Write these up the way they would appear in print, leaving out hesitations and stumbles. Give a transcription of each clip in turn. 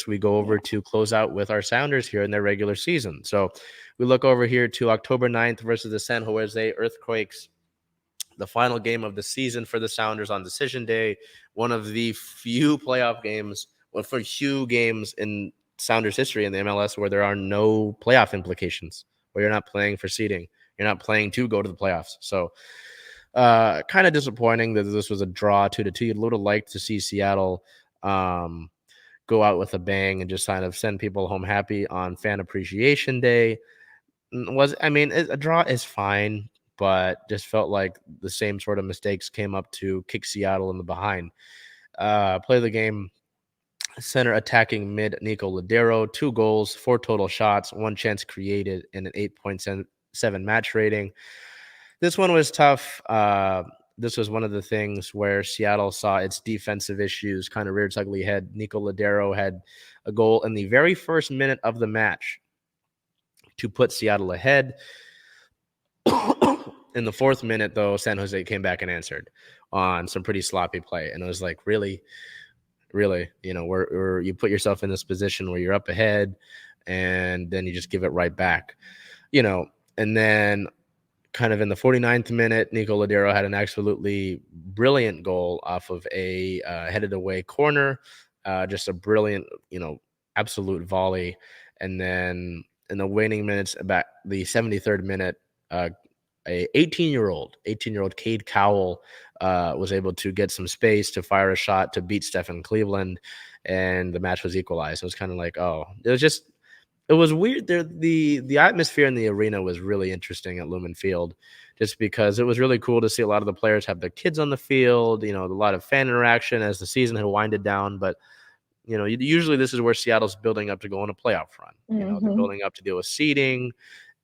We go over to close out with our Sounders here in their regular season. So we look over here to October 9th versus the San Jose Earthquakes, the final game of the season for the Sounders on decision day, one of the few playoff games, for few games in Sounders history in the MLS where there are no playoff implications, where you're not playing for seeding. You're not playing to go to the playoffs. So kind of disappointing that this was a draw 2-2. You'd would have liked to see Seattle go out with a bang and just kind of send people home happy on Fan Appreciation Day. A draw is fine, but just felt like the same sort of mistakes came up to kick Seattle in the behind. Play the game, center attacking mid Nico Ladero, 2 goals, 4 total shots, 1 chance created, and an 8.7 match rating. This one was tough. This was one of the things where Seattle saw its defensive issues kind of rear its ugly head. Nico Ladero had a goal in the very first minute of the match to put Seattle ahead. In the 4th minute, though, San Jose came back and answered on some pretty sloppy play. And it was like, really, you put yourself in this position where you're up ahead and then you just give it right back, and then kind of in the 49th minute, Nico Ladero had an absolutely brilliant goal off of a headed away corner, just a brilliant, absolute volley. And then in the waning minutes, about the 73rd minute, a 18-year-old Cade Cowell was able to get some space to fire a shot to beat Stefan Cleveland, and the match was equalized. It was kind of like, it was weird. The atmosphere in the arena was really interesting at Lumen Field, just because it was really cool to see a lot of the players have their kids on the field, a lot of fan interaction as the season had winded down. But, usually this is where Seattle's building up to go on a playoff run. They're building up to deal with seeding,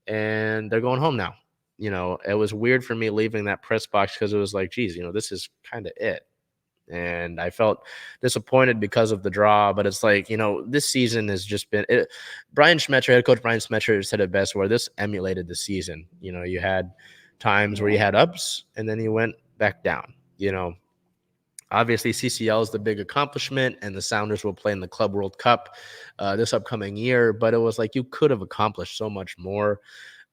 and they're going home now. It was weird for me leaving that press box because it was like, geez, this is kind of it. And I felt disappointed because of the draw, but it's like, this season has just been it. Head coach Brian Schmetzer said it best, where this emulated the season. You had times where you had ups and then you went back down. Obviously CCL is the big accomplishment, and the Sounders will play in the Club World Cup this upcoming year, but it was like you could have accomplished so much more.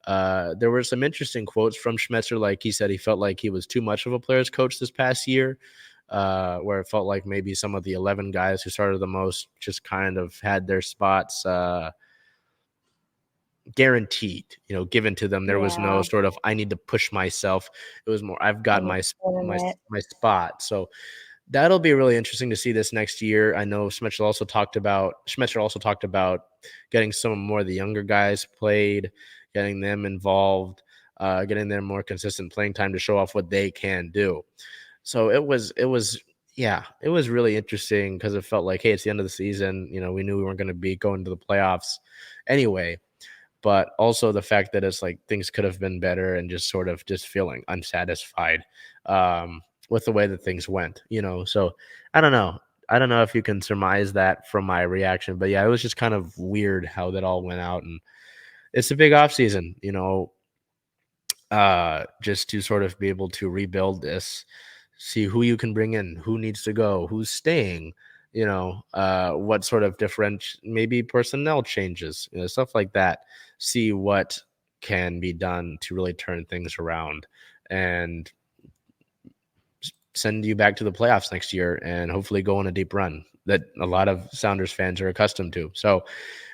There were some interesting quotes from Schmetzer. Like he said, he felt like he was too much of a player's coach this past year. Where it felt like maybe some of the 11 guys who started the most just kind of had their spots guaranteed, given to them. There was no sort of, I need to push myself. It was more, I've got my spot. So that'll be really interesting to see this next year. I know Schmetzer also talked about getting some more of the younger guys played, getting them involved, getting them more consistent playing time to show off what they can do. So it was really interesting because it felt like, hey, it's the end of the season. We knew we weren't going to be going to the playoffs anyway, but also the fact that it's like things could have been better, and just sort of just feeling unsatisfied with the way that things went, So I don't know. I don't know if you can surmise that from my reaction, but yeah, it was just kind of weird how that all went out. And it's a big off season, just to sort of be able to rebuild this. See who you can bring in, who needs to go, who's staying, what sort of maybe personnel changes, stuff like that. See what can be done to really turn things around and send you back to the playoffs next year, and hopefully go on a deep run that a lot of Sounders fans are accustomed to. So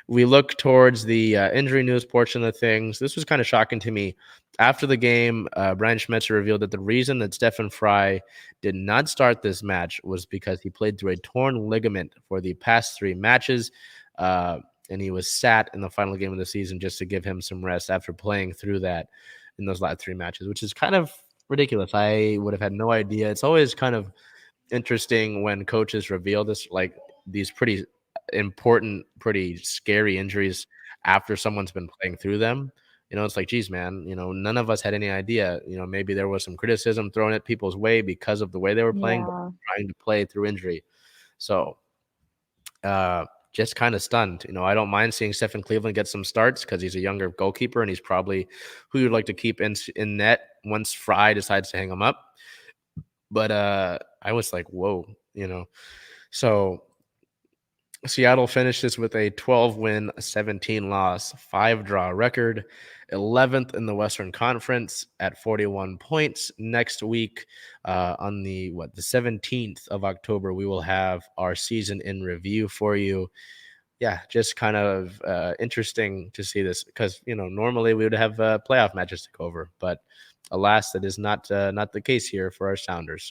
we look towards the injury news portion of things. This was kind of shocking to me. After the game, Brian Schmetzer revealed that the reason that Stefan Frei did not start this match was because he played through a torn ligament for the past 3 matches, and he was sat in the final game of the season just to give him some rest after playing through that in those last 3 matches, which is kind of ridiculous. I would have had no idea. It's always kind of interesting when coaches reveal this, like these pretty important, pretty scary injuries after someone's been playing through them. It's like, geez, man, none of us had any idea. Maybe there was some criticism thrown at people's way because of the way they were playing, but Yeah. trying to play through injury. So, just kind of stunned. I don't mind seeing Stephen Cleveland get some starts because he's a younger goalkeeper and he's probably who you'd like to keep in net once Frei decides to hang him up. But I was like, whoa, So Seattle finishes with a 12-win, 17-loss, 5-draw record, 11th in the Western Conference at 41 points. Next week, on the 17th of October, we will have our season in review for you. Yeah, just kind of interesting to see this because normally we would have playoff matches to go over, but alas, that is not the case here for our Sounders.